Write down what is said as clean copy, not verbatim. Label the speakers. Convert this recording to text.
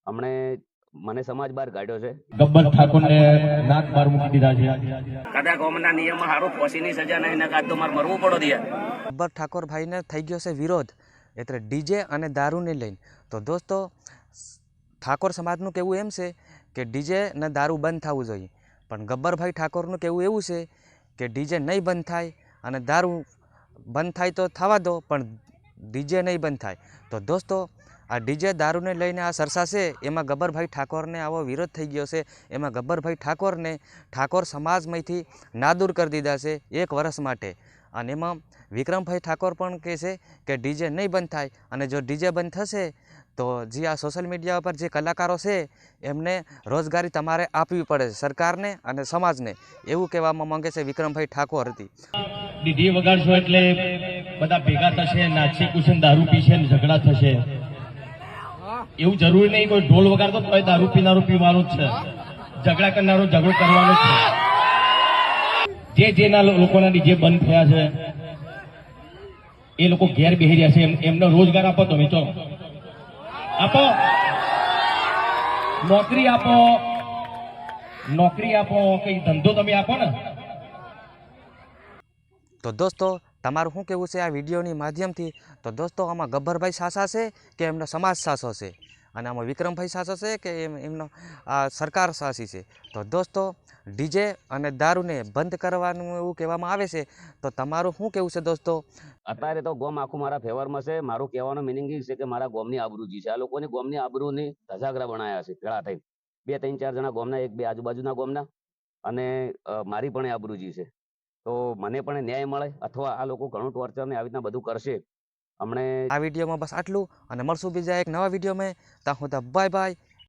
Speaker 1: हमने મને સમાજ બહાર કાઢ્યો છે।
Speaker 2: ગબ્બર ઠાકોરને નાક બહાર મૂકી દીધા છે।
Speaker 3: કદા કોમના નિયમમાં હારું ફોસીની સજા નહીં ને કાં તો મારે મરવું પડો દિયા।
Speaker 4: ગબ્બર ઠાકોર ભાઈને થઈ ગયો છે વિરોધ, એટલે ડીજે અને દારૂને લઈને। તો દોસ્તો, ઠાકોર સમાજનું કહેવું એમ છે કે ડીજે ને દારૂ બંધ થવું જોઈએ, પણ ગબ્બરભાઈ ઠાકોરનું કહેવું એવું છે કે ડીજે નહીં બંધ થાય અને દારૂ બંધ થાય તો થવા દો, પણ ડીજે નહીં બંધ થાય। તો દોસ્તો, આ ડીજે દારૂને લઈને આ ચર્ચા છે, એમાં ગબ્બરભાઈ ઠાકોરને આવો વિરોધ થઈ ગયો છે। એમાં ગબ્બરભાઈ ઠાકોરને ઠાકોર સમાજમાંથી નાદૂર કરી દીધા છે 1 વર્ષ માટે। અને એમાં વિક્રમભાઈ ઠાકોર પણ કહે છે કે ડીજે નહીં બંધ થાય, અને જો ડીજે બંધ થશે તો જે આ સોશિયલ મીડિયા પર જે કલાકારો છે એમને રોજગારી તમારે આપવી પડે સરકારને અને સમાજને, એવું કહેવામાં માંગે છે વિક્રમભાઈ ઠાકોર હતી।
Speaker 2: ડીજે વગાડશો એટલે બધા ભેગા થશે, નાચશે કુશે, દારૂ પીશે ને ઝઘડા થશે। એવું જરૂરી નહીં કોઈ ઢોલ વગાડતો તો દારૂ પીનારો પીવાનો જ છે, ઝઘડા કરનારો ઝઘડો કરવાનો જ છે। જેના લોકોના ડીજે બંધ થયા છે એ લોકો ઘેર બેસી રહ્યા છે, એમનો રોજગાર આપો, તમે ચલો આપો, નોકરી આપો, કઈ ધંધો તમે આપો ને।
Speaker 4: તો દોસ્તો, તમારું શું કહેવું છે આ વિડીયોની માધ્યમથી? તો દોસ્તો, આમાં ગબ્બરભાઈ સાચા છે કે એમનો સમાજ સાચો છે, અને આમાં વિક્રમભાઈ સાચો છે કે એમનો સરકાર સાચી છે? તો દોસ્તો, ડીજે અને દારૂને બંધ કરવાનું એવું કહેવામાં આવે છે, તો તમારું શું કહેવું છે દોસ્તો?
Speaker 1: અત્યારે તો ગોમ આખું મારા ફેવરમાં છે। મારું કહેવાનો મિનિંગ એ છે કે મારા ગોમની આબરૂજી છે। આ લોકોની ગોમની આબરૂની ધજાગરા બનાવ્યા છે ભેળા થઈ, 2 3 4 જણા ગોમના, 1 2 આજુબાજુના ગોમના, અને મારી પણ આબરૂજી છે। તો મને પણ ન્યાય મળે, અથવા આ લોકો ઘણું ટોર્ચર ને આવી રીતના બધું કરશે। હમણે
Speaker 4: આ વિડીયોમાં બસ આટલું, અને મળશું બીજા એક નવા વિડીયોમાં। ત્યાં સુધી બાય બાય,